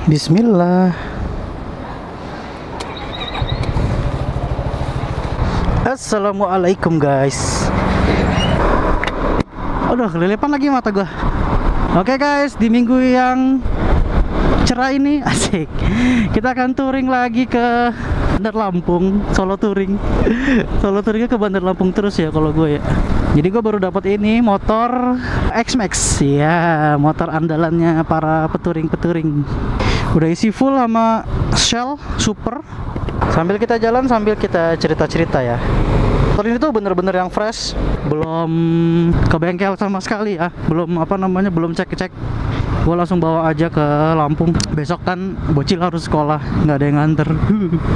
Bismillah. Assalamualaikum guys. Aduh, kelilipan lagi mata gua. Oke guys, di minggu yang cerah ini asik, kita akan touring lagi ke Bandar Lampung, solo touring. Solo touringnya ke Bandar Lampung terus ya kalau gue ya. Jadi gue baru dapat ini motor X-Max ya, motor andalannya para peturing-peturing. Udah isi full sama shell super. Sambil kita jalan sambil kita cerita-cerita ya. Motor ini tuh bener-bener yang fresh, belum ke bengkel sama sekali ya, belum cek-cek. Gue langsung bawa aja ke Lampung. Besok kan bocil harus sekolah, nggak ada yang nganter.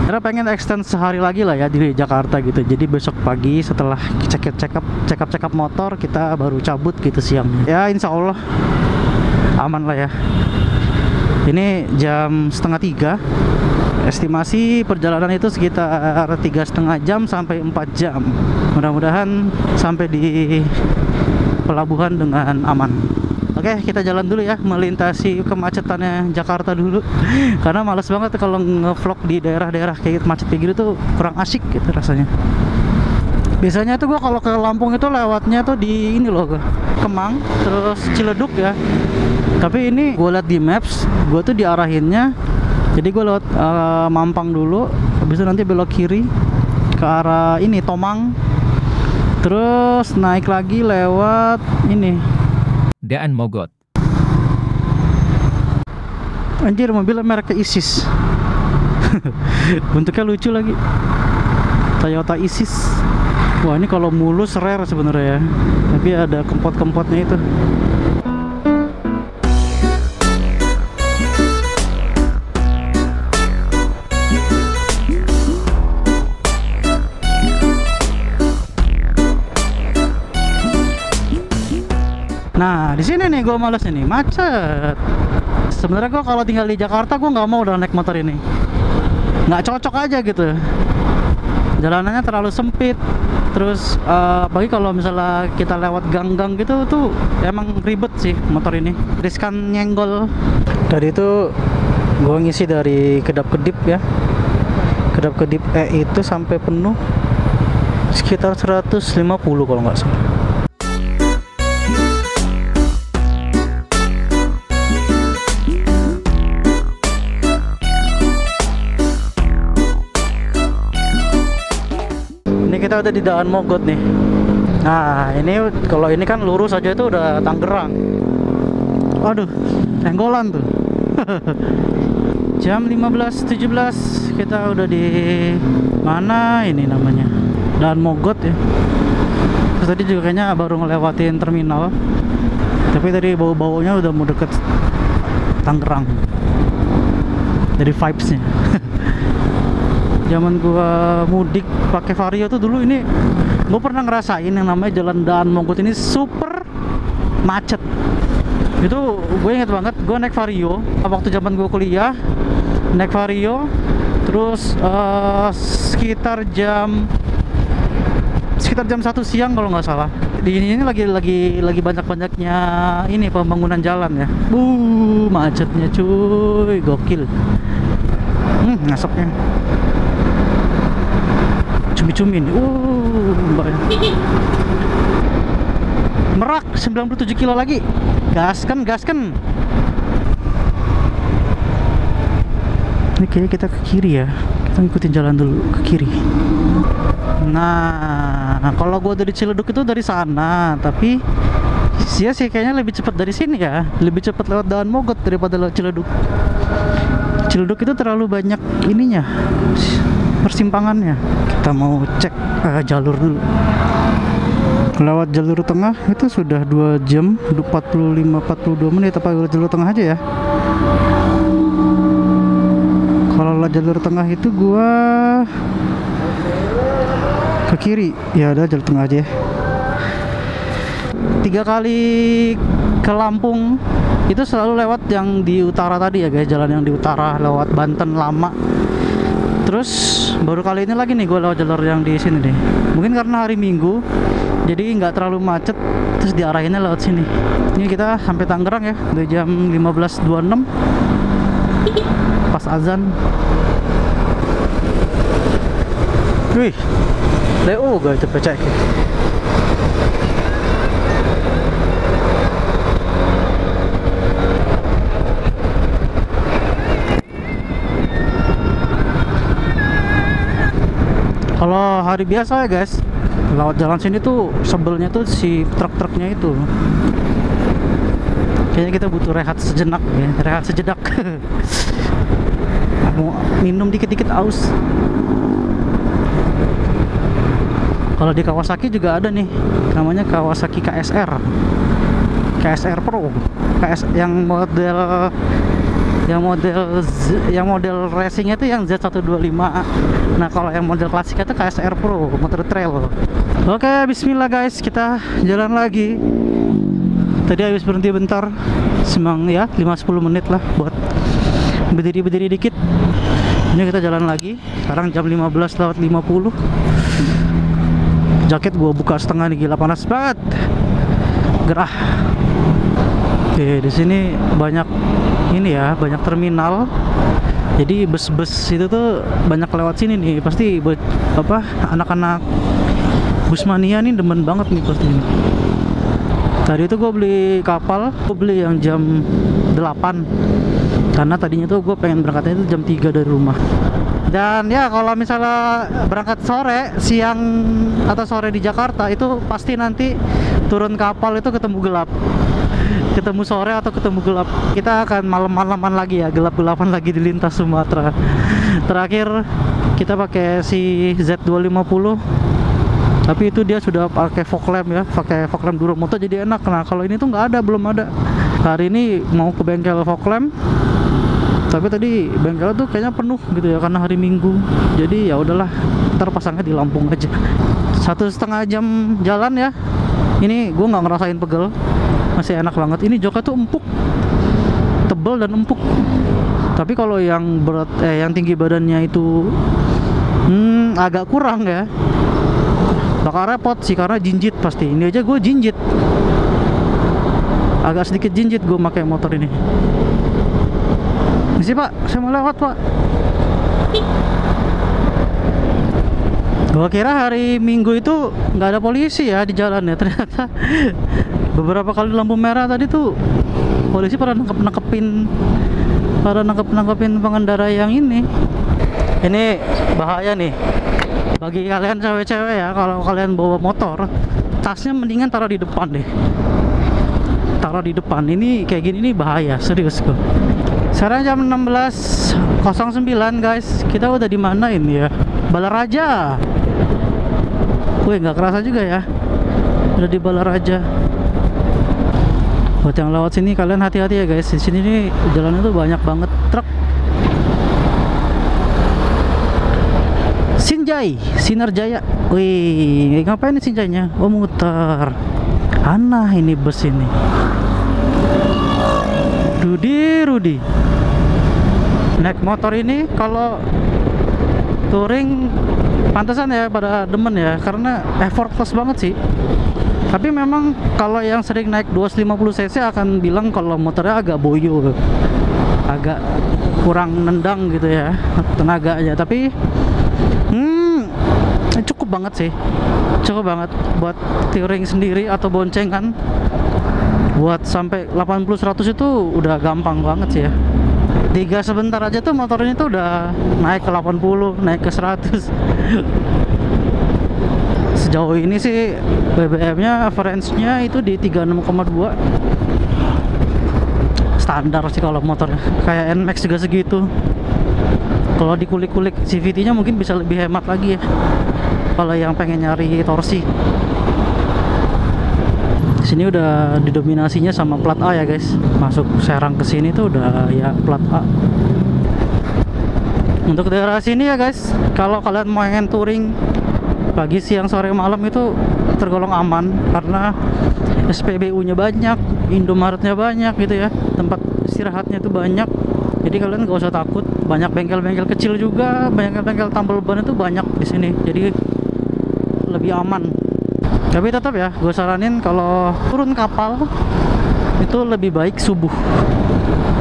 Karena pengen extend sehari lagi lah ya di Jakarta gitu. Jadi besok pagi setelah check up motor, kita baru cabut gitu siang. Ya insya Allah aman lah ya. Ini jam 2:30. Estimasi perjalanan itu sekitar 3,5 jam sampai 4 jam. Mudah-mudahan sampai di pelabuhan dengan aman. Oke, kita jalan dulu ya, melintasi kemacetannya Jakarta dulu. Karena males banget kalau ngevlog di daerah-daerah kayak macet kayak gitu tuh kurang asik gitu rasanya. Biasanya tuh gua kalau ke Lampung itu lewatnya tuh di ini loh, Kemang, terus Ciledug ya. Tapi ini gua liat di maps, gua tuh diarahinnya. Jadi gua lewat Mampang dulu, habis itu nanti belok kiri ke arah ini Tomang. Terus naik lagi lewat ini Daan Mogot. Anjir, mobilnya mereknya Isis. Bentuknya lucu lagi, Toyota Isis. Wah, ini kalau mulus rare sebenarnya ya, tapi ada kempot-kempotnya itu. Nah, di sini nih gue males ini, macet. Sebenarnya gue kalau tinggal di Jakarta gue nggak mau udah naik motor ini, nggak cocok aja gitu. Jalanannya terlalu sempit. Terus apalagi kalau misalnya kita lewat gang-gang gitu tuh emang ribet sih motor ini, riskan nyenggol. Tadi itu gue ngisi dari kedap-kedip ya, kedap-kedip itu sampai penuh sekitar 150 kalau nggak salah. Kita udah di Daan Mogot nih. Nah, ini kalau ini kan lurus aja itu udah Tangerang. Aduh, tenggolan tuh. Jam 15.17 kita udah di mana ini namanya? Daan Mogot ya. Terus tadi juga kayaknya baru ngelewatin terminal. Tapi tadi bau-baunya udah mau deket Tangerang. Dari vibes-nya. Zaman gua mudik pakai Vario tuh dulu, ini gua pernah ngerasain yang namanya jalan Daan Mogot ini super macet. Itu gue inget banget, gua naik Vario waktu zaman gua kuliah, naik Vario terus sekitar jam 1 siang kalau nggak salah. Di ini lagi banyak-banyaknya ini pembangunan jalan ya. Macetnya cuy, gokil. Ngasapnya cumi-cumi nih. Merak 97 kilo lagi. Gaskan. Ini kayaknya kita ke kiri ya. Kita ngikutin jalan dulu ke kiri. Nah, kalau gua dari Ciledug itu dari sana, tapi sih kayaknya lebih cepat dari sini ya. Lebih cepat lewat Daan Mogot daripada lewat Ciledug. Ciledug itu terlalu banyak ininya, persimpangannya. Kita mau cek jalur dulu. Lewat jalur tengah itu sudah 2 jam 42 menit. Apa lewat jalur tengah aja ya? Kalau lewat jalur tengah itu gua ke kiri. Ya udah jalur tengah aja ya. 3 kali ke Lampung itu selalu lewat yang di utara tadi ya guys, jalan yang di utara lewat Banten lama. Terus baru kali ini lagi nih gue lewat jalur yang di sini nih. Mungkin karena hari Minggu jadi nggak terlalu macet, terus diarahinnya lewat sini. Ini kita sampai Tangerang ya, udah jam 15.26. pas azan. Wih, Leo gak itu pecah. Kalau hari biasa ya guys, lewat jalan sini tuh sebelnya tuh si truk-truknya itu. Kayaknya kita butuh rehat sejenak ya, rehat sejedak. Mau minum dikit-dikit aus. Kalau di Kawasaki juga ada nih, namanya Kawasaki KSR. KSR Pro. Yang model racingnya itu yang Z125. Nah kalau yang model klasiknya itu KSR Pro, motor trail. Oke, bismillah guys, kita jalan lagi. Tadi habis berhenti bentar, semang ya 5-10 menit lah buat berdiri dikit. Ini kita jalan lagi. Sekarang jam 15:50. Jaket gua buka setengah nih, gila panas banget. Gerah. Oke, di sini banyak ini ya, banyak terminal. Jadi bus-bus itu tuh banyak lewat sini nih. Pasti apa anak-anak bus mania nih demen banget nih pasti ini. Tadi itu gue beli kapal, gue beli yang jam 8 karena tadinya tuh gue pengen berangkatnya itu jam 3 dari rumah. Dan ya kalau misalnya berangkat sore, siang atau sore di Jakarta itu pasti nanti turun kapal itu ketemu gelap, ketemu sore atau ketemu gelap. Kita akan malam-malaman lagi ya, gelap-gelapan lagi di lintas Sumatera. Terakhir kita pakai si Z250, tapi itu dia sudah pakai fog lamp ya, pakai fog lamp Duromoto jadi enak. Nah kalau ini tuh nggak ada, belum ada. Hari ini mau ke bengkel fog lamp, tapi tadi bengkel tuh kayaknya penuh gitu ya karena hari Minggu. Jadi ya udahlah, ntar pasangnya di Lampung aja. 1,5 jam jalan ya. Ini gue nggak ngerasain pegel, masih enak banget. Ini joknya tuh empuk, tebel dan empuk. Tapi kalau yang berat, yang tinggi badannya itu agak kurang ya. Bakal repot sih karena jinjit pasti. Ini aja gue jinjit, agak sedikit jinjit gue pakai motor ini. Misi pak, saya mau lewat pak. Gua kira hari Minggu itu nggak ada polisi ya di jalan ya. Ternyata beberapa kali lampu merah tadi tuh polisi pada nangkepin pengendara yang ini. Ini bahaya nih bagi kalian cewek-cewek ya. Kalau kalian bawa motor, tasnya mendingan taruh di depan deh. Taruh di depan. Ini kayak gini nih bahaya, serius kok. Sekarang jam 16:09 guys. Kita udah di mana ini ya? Balaraja. Wih, nggak kerasa juga ya. Udah di Balaraja. Buat yang lewat sini kalian hati-hati ya guys. Di sini nih jalannya tuh banyak banget truk. Sinarjaya. Wih, ngapain nih Sinjainya? Oh, muter. Anah ini bus ini. Rudi. Naik motor ini kalau touring pantesan ya pada demen ya, karena effortless banget sih. Tapi memang kalau yang sering naik 250 cc akan bilang kalau motornya agak boyo, agak kurang nendang gitu ya tenaganya. Tapi cukup banget sih, cukup banget buat touring sendiri atau boncengan. Buat sampai 80-100 itu udah gampang banget sih ya. 3 sebentar aja tuh motor ini tuh udah naik ke 80, naik ke 100. Sejauh ini sih BBM-nya average-nya itu di 36,2. Standar sih kalau motornya. Kayak NMAX juga segitu. Kalau dikulik-kulik CVT-nya mungkin bisa lebih hemat lagi ya, kalau yang pengen nyari torsi. Sini udah didominasinya sama plat A ya guys. Masuk Serang ke sini tuh udah ya plat A. Untuk daerah sini ya guys, kalau kalian mau pengen touring pagi, siang, sore, malam itu tergolong aman karena SPBU-nya banyak, Indomaretnya banyak gitu ya, tempat istirahatnya tuh banyak. Jadi kalian gak usah takut. Banyak bengkel-bengkel kecil juga, banyak bengkel tambal ban itu banyak di sini. Jadi lebih aman. Tapi tetap ya, gue saranin kalau turun kapal itu lebih baik subuh.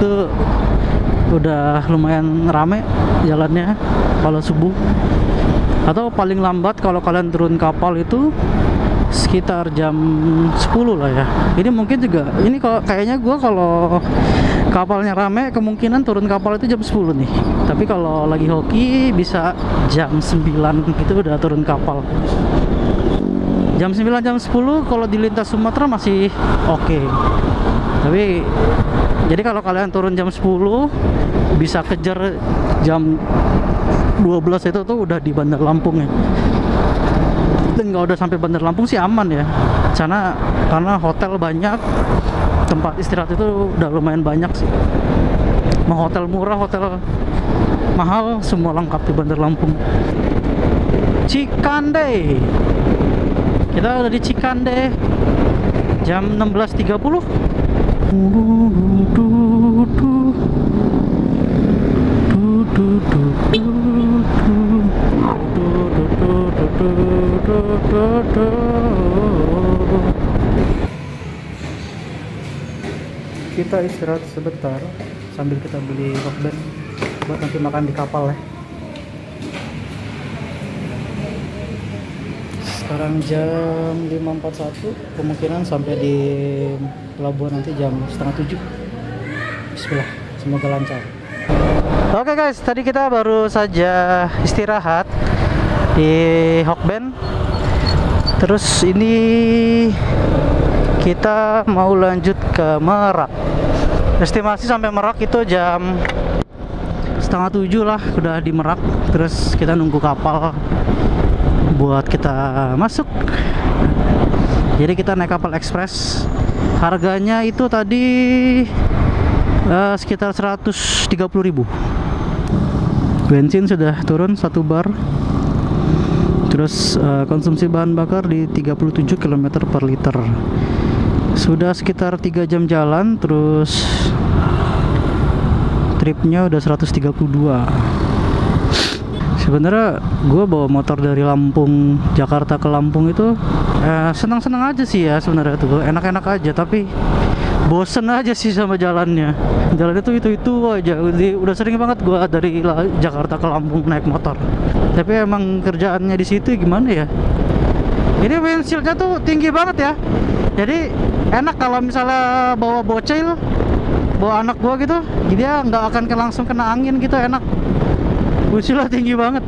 Itu udah lumayan rame jalannya kalau subuh. Atau paling lambat kalau kalian turun kapal itu sekitar jam 10 lah ya. Ini mungkin juga, ini kalau kayaknya gua kalau kapalnya rame kemungkinan turun kapal itu jam 10 nih. Tapi kalau lagi hoki bisa jam 9 itu udah turun kapal. Jam 9 jam 10 kalau di lintas Sumatera masih oke. Tapi jadi kalau kalian turun jam 10 bisa kejar jam 12 itu tuh udah di Bandar Lampung ya. Dan nggak udah sampai Bandar Lampung sih aman ya. Karena hotel banyak, tempat istirahat itu udah lumayan banyak sih. Mau hotel murah, hotel mahal, semua lengkap di Bandar Lampung. Cikande. Kita udah di Cikande. Jam 16.30. Kita istirahat sebentar sambil kita beli hotband buat nanti makan di kapal ya. Sekarang jam 5.41, kemungkinan sampai di pelabuhan nanti jam 6:30. Bismillah, semoga lancar. Oke guys, tadi kita baru saja istirahat di hotband. Terus ini kita mau lanjut ke Merak. Estimasi sampai Merak itu jam 6:30 lah, udah di Merak. Terus kita nunggu kapal buat kita masuk. Jadi kita naik kapal ekspres. Harganya itu tadi sekitar 130.000. Bensin sudah turun 1 bar. Terus konsumsi bahan bakar di 37 km per liter. Sudah sekitar 3 jam jalan, terus tripnya udah 132. Sebenarnya gue bawa motor dari Lampung, Jakarta ke Lampung itu senang-senang aja sih ya sebenarnya tuh, enak-enak aja. Tapi bosen aja sih sama jalannya. Jalan itu aja. Udah sering banget gue dari Jakarta ke Lampung naik motor. Tapi emang kerjaannya di situ gimana ya? Ini windshieldnya tuh tinggi banget ya. Jadi enak kalau misalnya bawa bocil, bawa anak gua gitu, dia nggak akan langsung kena angin gitu, enak. Windshieldnya tinggi banget.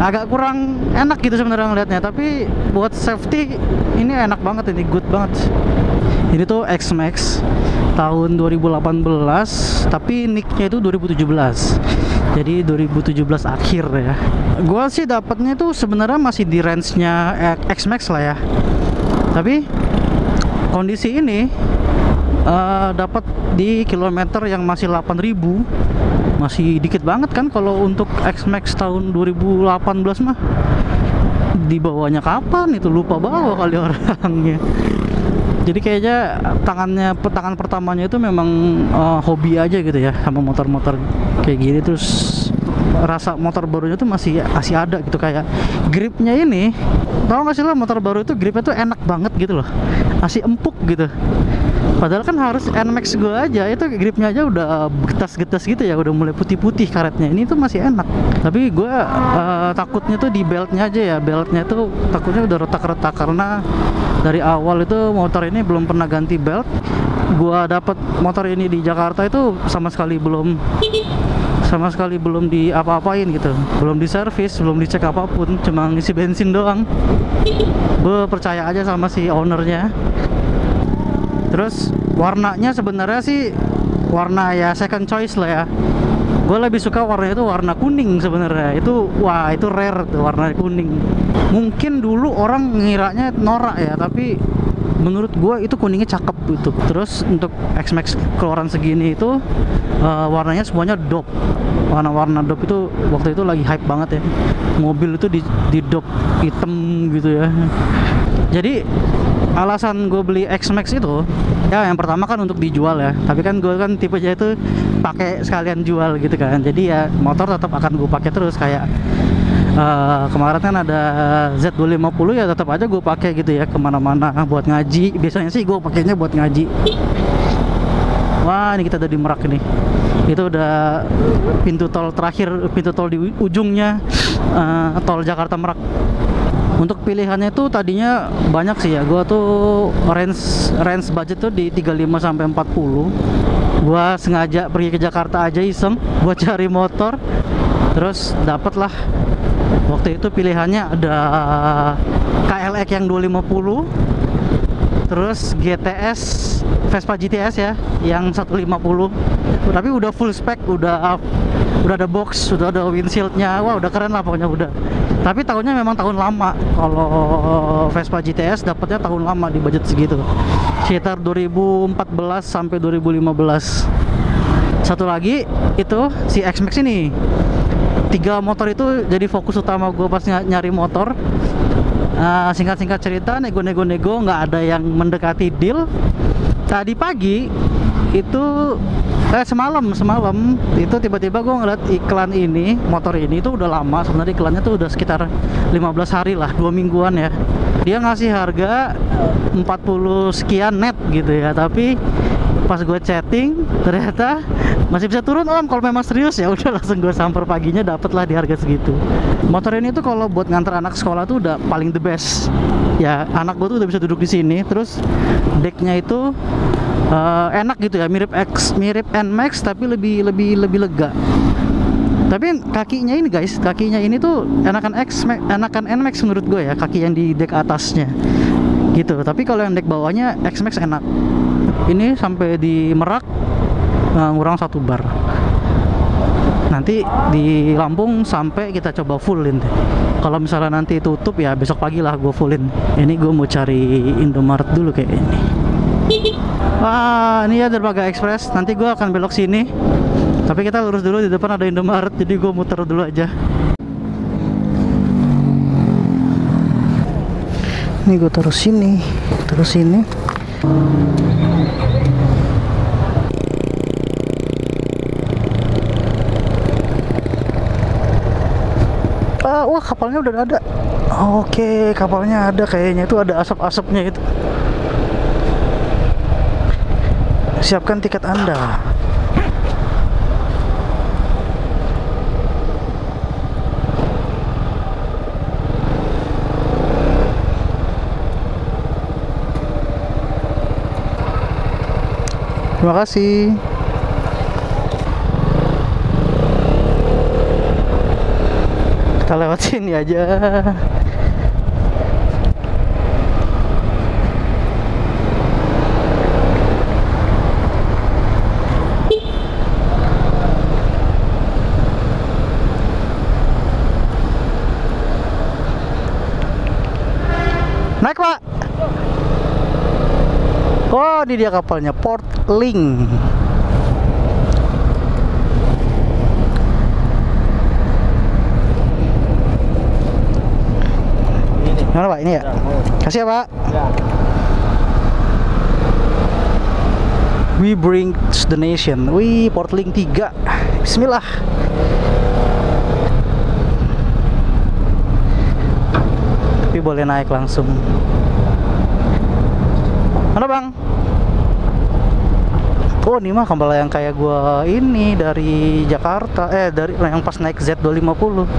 Agak kurang enak gitu sebenarnya ngeliatnya, tapi buat safety ini enak banget, ini good banget. Ini tuh X-Max tahun 2018, tapi nicknya itu 2017. Jadi 2017 akhir ya. Gua sih dapatnya tuh sebenarnya masih di range-nya X-Max lah ya. Tapi kondisi ini dapat di kilometer yang masih 8.000. Masih dikit banget kan kalau untuk X-Max tahun 2018 mah. Dibawanya kapan itu, lupa bawa kali orangnya. Jadi kayaknya tangan pertamanya itu memang hobi aja gitu ya sama motor-motor kayak gini. Terus rasa motor barunya tuh masih ada gitu, kayak gripnya ini, tau gak sih lo, motor baru itu gripnya tuh enak banget gitu loh, masih empuk gitu. Padahal kan harus NMAX gue aja itu gripnya aja udah getas-getas gitu ya, udah mulai putih-putih karetnya. Ini tuh masih enak. Tapi gue takutnya tuh di beltnya aja ya, beltnya tuh takutnya udah retak-retak karena dari awal itu motor ini belum pernah ganti belt. Gua dapat motor ini di Jakarta itu sama sekali belum di apa-apain gitu, belum diservis, belum dicek apapun, cuma ngisi bensin doang. Gue percaya aja sama si ownernya. Terus warnanya sebenarnya sih warna ya second choice lah ya. Gue lebih suka warnanya itu warna kuning sebenarnya. Itu wah, itu rare tuh warna kuning. Mungkin dulu orang ngiranya norak ya, tapi menurut gue itu kuningnya cakep gitu. Terus untuk X-Max keluaran segini itu warnanya semuanya dop. Warna-warna dop itu waktu itu lagi hype banget ya. Mobil itu di dop hitam gitu ya. Jadi alasan gue beli X-Max itu ya yang pertama kan untuk dijual ya. Tapi kan gue kan tipenya itu pakai sekalian jual gitu kan. Jadi ya motor tetap akan gue pakai terus. Kayak kemarin kan ada Z250 ya, tetap aja gue pakai gitu ya kemana-mana buat ngaji. Biasanya sih gue pakainya buat ngaji. Wah, Wah, ini kita udah di Merak ini. Itu udah pintu tol terakhir, pintu tol di ujungnya tol Jakarta Merak. Untuk pilihannya itu tadinya banyak sih ya. Gua tuh range budget tuh di 35 sampai 40. Gua sengaja pergi ke Jakarta aja iseng buat cari motor. Terus dapet lah. Waktu itu pilihannya ada KLX yang 250, terus GTS Vespa GTS ya yang 150. Tapi udah full spec, udah ada box, sudah ada windshieldnya. Wah, udah keren lah pokoknya udah. Tapi tahunnya memang tahun lama. Kalau Vespa GTS dapatnya tahun lama di budget segitu, sekitar 2014 sampai 2015. Satu lagi itu si X-Max ini. 3 motor itu jadi fokus utama gue pas nyari motor. Singkat-singkat cerita, nego-nego nggak ada yang mendekati deal. Tadi pagi itu semalam itu tiba-tiba gue ngeliat iklan ini, motor ini itu udah lama sebenarnya, iklannya tuh udah sekitar 15 hari lah, 2 mingguan ya. Dia ngasih harga 40 sekian net gitu ya, tapi pas gue chatting ternyata masih bisa turun om kalau memang serius. Ya udah, langsung gue samper paginya, dapet lah di harga segitu. Motor ini tuh kalau buat nganter anak sekolah tuh udah paling the best ya. Anak gue tuh udah bisa duduk di sini, terus decknya itu enak gitu ya, mirip NMAX tapi lebih lega. Tapi kakinya ini guys, kakinya ini tuh enakan NMAX menurut gue ya, kaki yang di deck atasnya gitu. Tapi kalau yang deck bawahnya X-Max enak. Ini sampai di Merak ngurang 1 bar. Nanti di Lampung sampai kita coba fullin deh. Kalau misalnya nanti tutup ya besok pagi lah gue fullin. Ini gue mau cari Indomaret dulu kayak ini. Wah, ini ya Dermaga Express. Nanti gue akan belok sini. Tapi kita lurus dulu, di depan ada Indomaret, jadi gue muter dulu aja. Ini gue terus sini. Wah, kapalnya udah ada. Oke, kapalnya ada kayaknya, itu ada asap-asapnya itu. Siapkan tiket Anda. Terima kasih. Kita lewat sini aja. Naik pak. Oh, ini dia kapalnya, Port Link. Mana pak? Ini ya? Kasih ya pak. We bring the nation. Wih, Port Link 3. Bismillah. Tapi boleh naik langsung. Mana bang? Oh, ini mah kapal yang kayak gua ini dari Jakarta, dari yang pas naik Z250.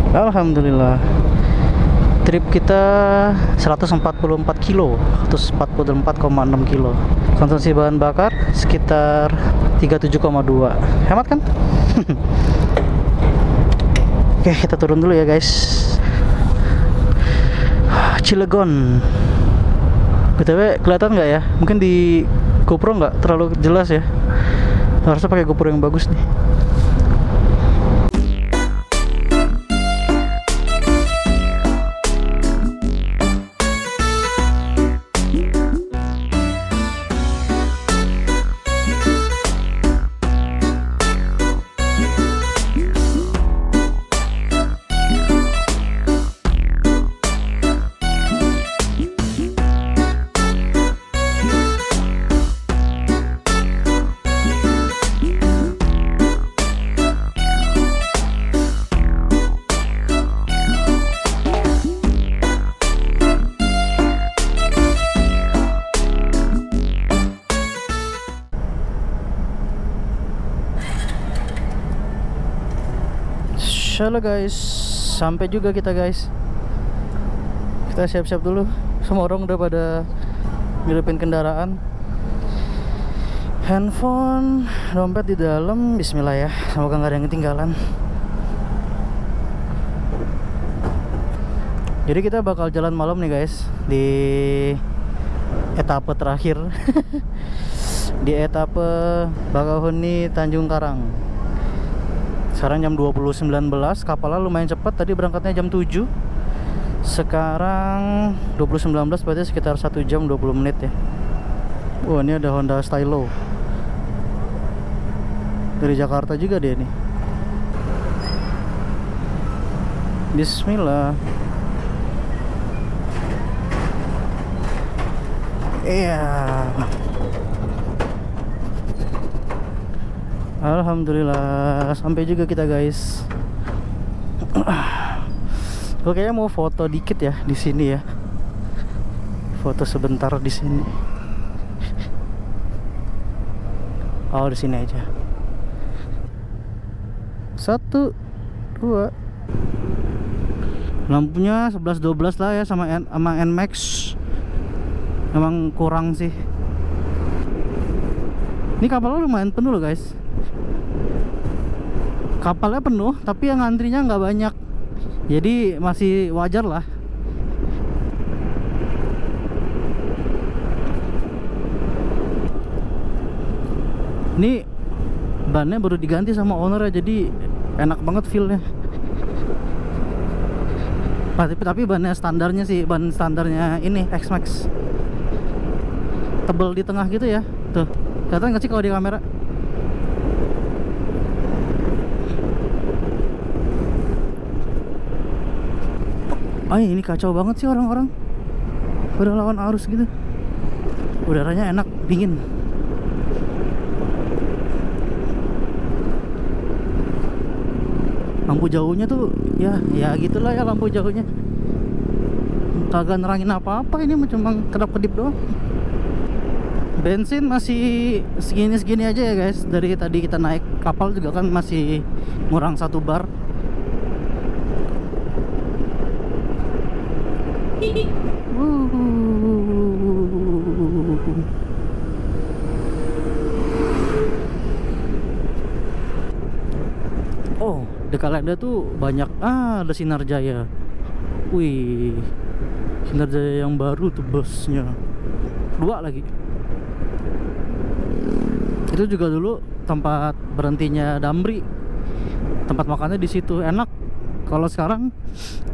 Alhamdulillah. Trip kita 144 kilo, 144,6 kilo. Konsumsi bahan bakar sekitar 37,2. Hemat kan? Oke, kita turun dulu ya guys. Cilegon. BTW kelihatan nggak ya? Mungkin di GoPro nggak terlalu jelas ya. Harusnya pakai GoPro yang bagus nih. Halo guys, sampai juga kita guys. Kita siap-siap dulu. Semua orang udah pada ngidupin kendaraan. Handphone, dompet di dalam. Bismillah ya, semoga nggak ada yang ketinggalan. Jadi kita bakal jalan malam nih guys, di etape terakhir. Di etape Bakauheni Tanjung Karang. Sekarang jam 20.19, kapalnya lumayan cepat, tadi berangkatnya jam 7. Sekarang 20.19, berarti sekitar 1 jam 20 menit ya. Wah, ini ada Honda Stylo dari Jakarta juga dia nih. Bismillah. Iya. Alhamdulillah sampai juga kita guys. Gue kayaknya mau foto dikit ya di sini ya. Foto sebentar di sini. Oh, di sini aja. 1, 2. Lampunya 11-12 lah ya, sama NMAX. Emang kurang sih. Ini kapalnya lumayan penuh loh guys. Kapalnya penuh, tapi yang antrinya nggak banyak. Jadi masih wajar lah. Ini bannya baru diganti sama owner ya, jadi enak banget feelnya. Tapi bannya standarnya sih, ban standarnya ini X-Max. Tebel di tengah gitu ya. Tuh, kelihatan nggak sih kalau di kamera? Ini kacau banget sih orang-orang pada lawan arus gitu. Udaranya enak, dingin. Lampu jauhnya tuh ya gitulah ya, lampu jauhnya kagak nerangin apa-apa. Ini cuma kedap-kedip doang. Bensin masih segini-segini aja ya guys. Dari tadi kita naik kapal juga kan masih ngurang 1 bar. Oh, di Kalenda tuh banyak. Ada Sinar Jaya. Wih, Sinar Jaya yang baru tuh busnya. 2 lagi. Itu juga dulu tempat berhentinya Damri. Tempat makannya di situ enak. Kalau sekarang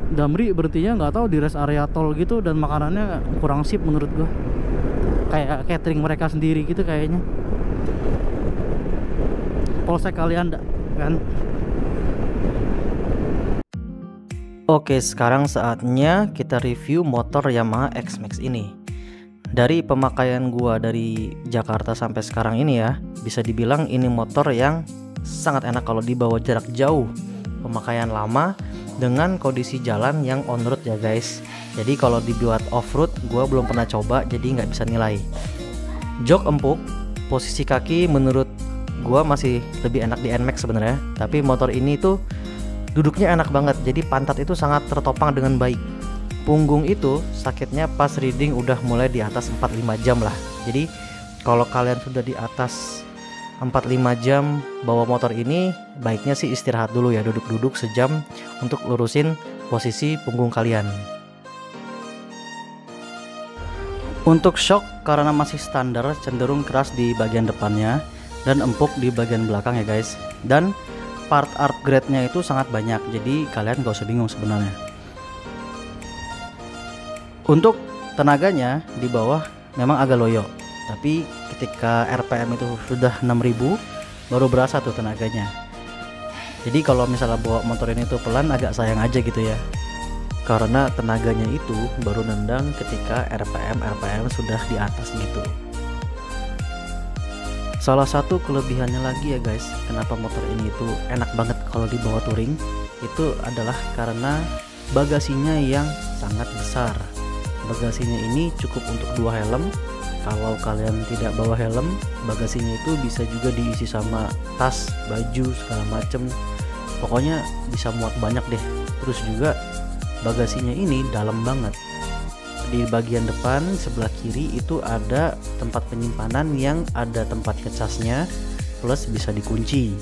Damri berhentinya nggak tahu di rest area tol gitu, dan makanannya kurang sip menurut gua. Kayak catering mereka sendiri gitu kayaknya. Polsek Kalianda kan. Oke, sekarang saatnya kita review motor Yamaha X-Max ini. Dari pemakaian gua dari Jakarta sampai sekarang ini ya, bisa dibilang ini motor yang sangat enak kalau dibawa jarak jauh. Pemakaian lama dengan kondisi jalan yang on road ya guys. Jadi kalau dibuat off road gua belum pernah coba, jadi nggak bisa nilai. Jok empuk, posisi kaki menurut gua masih lebih enak di NMAX sebenarnya. Tapi motor ini tuh duduknya enak banget, jadi pantat itu sangat tertopang dengan baik. Punggung itu sakitnya pas reading udah mulai di atas 4-5 jam lah. Jadi kalau kalian sudah di atas 4-5 jam bawa motor ini, baiknya sih istirahat dulu ya, duduk-duduk sejam untuk lurusin posisi punggung kalian. Untuk shock karena masih standar, cenderung keras di bagian depannya dan empuk di bagian belakang ya guys. Dan part upgrade-nya itu sangat banyak, jadi kalian gak usah bingung sebenarnya. Untuk tenaganya di bawah memang agak loyo, tapi ketika RPM itu sudah 6000 baru berasa tuh tenaganya. Jadi kalau misalnya bawa motor ini tuh pelan, agak sayang aja gitu ya, karena tenaganya itu baru nendang ketika RPM sudah di atas gitu. Salah satu kelebihannya lagi ya guys, kenapa motor ini tuh enak banget kalau dibawa touring, itu adalah karena bagasinya yang sangat besar. Bagasinya ini cukup untuk 2 helm. Kalau kalian tidak bawa helm, bagasinya itu bisa juga diisi sama tas, baju, segala macem. pokoknya bisa muat banyak deh. Terus juga bagasinya ini dalam banget. Di bagian depan sebelah kiri itu ada tempat penyimpanan yang ada tempat ngecasnya plus bisa dikunci.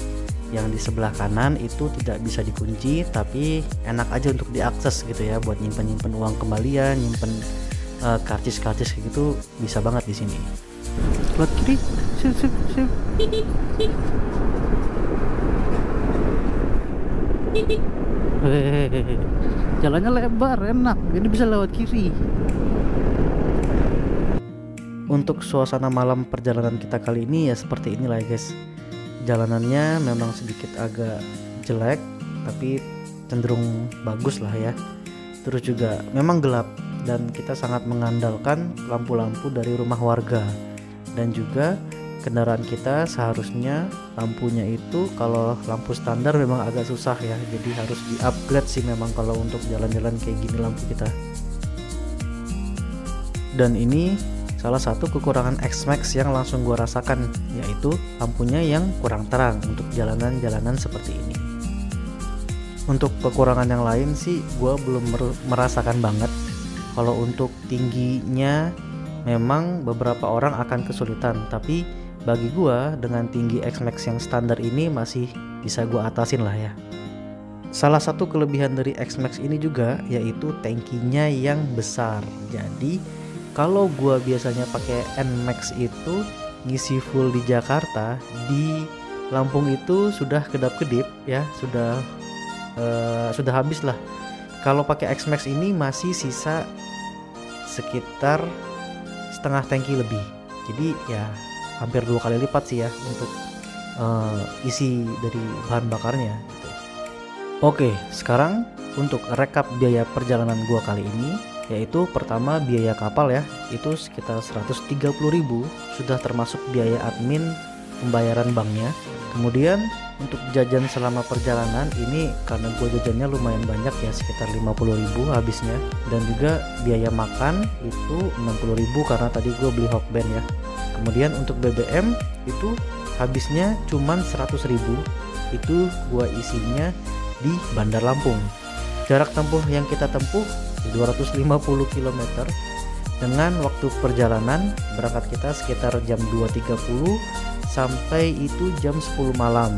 Yang di sebelah kanan itu tidak bisa dikunci, tapi enak aja untuk diakses gitu ya, buat nyimpen uang kembalian, nyimpen karcis gitu bisa banget di sini. Lewat kiri, sip. Hehehe, jalannya lebar, enak, jadi bisa lewat kiri. Untuk suasana malam perjalanan kita kali ini ya seperti inilah ya guys. Jalanannya memang sedikit agak jelek, tapi cenderung bagus lah ya. Terus juga memang gelap dan kita sangat mengandalkan lampu-lampu dari rumah warga. Dan juga kendaraan kita seharusnya lampunya itu kalau lampu standar memang agak susah ya, jadi harus di-upgrade sih memang kalau untuk jalan-jalan kayak gini lampu kita. Dan ini salah satu kekurangan X-Max yang langsung gua rasakan, yaitu lampunya yang kurang terang untuk jalanan-jalanan seperti ini. Untuk kekurangan yang lain sih gua belum merasakan banget. Kalau untuk tingginya memang beberapa orang akan kesulitan, tapi bagi gua dengan tinggi X-Max yang standar ini masih bisa gua atasin lah ya. Salah satu kelebihan dari X-Max ini juga yaitu tangkinya yang besar. Jadi kalau gua biasanya pakai NMAX itu ngisi full di Jakarta, di Lampung itu sudah kedap-kedip ya, sudah habis lah. Kalau pakai X-Max ini masih sisa sekitar setengah tangki lebih. Jadi ya hampir 2 kali lipat sih ya untuk isi dari bahan bakarnya gitu. Oke, sekarang untuk rekap biaya perjalanan gua kali ini, yaitu pertama biaya kapal ya, itu sekitar 130.000, sudah termasuk biaya admin pembayaran banknya. Kemudian untuk jajan selama perjalanan ini karena gue jajannya lumayan banyak ya, sekitar 50.000 habisnya. Dan juga biaya makan itu 60.000 karena tadi gue beli Hokben ya. Kemudian untuk BBM itu habisnya cuman 100.000, itu gue isinya di Bandar Lampung. Jarak tempuh yang kita tempuh 250 km dengan waktu perjalanan berangkat kita sekitar jam 2.30 sampai itu jam 10 malam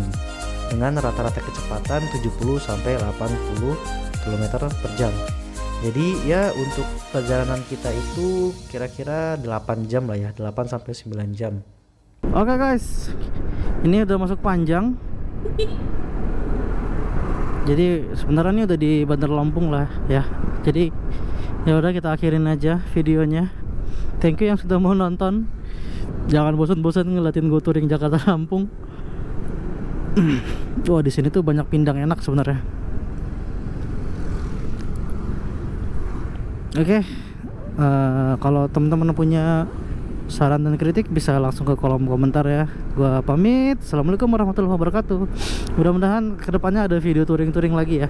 dengan rata-rata kecepatan 70 sampai 80 km per jam. Jadi ya untuk perjalanan kita itu kira-kira 8 jam lah ya, 8 sampai 9 jam. Oke guys, ini udah masuk Panjang. Jadi sebenarnya ini udah di Bandar Lampung lah ya. Jadi ya udah kita akhirin aja videonya. Thank you yang sudah mau nonton. Jangan bosan-bosan ngeliatin gue touring Jakarta Lampung. Wah, di sini tuh banyak pindang enak sebenarnya. Oke, kalau teman-teman punya saran dan kritik bisa langsung ke kolom komentar ya. Gua pamit. Assalamualaikum warahmatullahi wabarakatuh. Mudah-mudahan kedepannya ada video touring-touring lagi ya.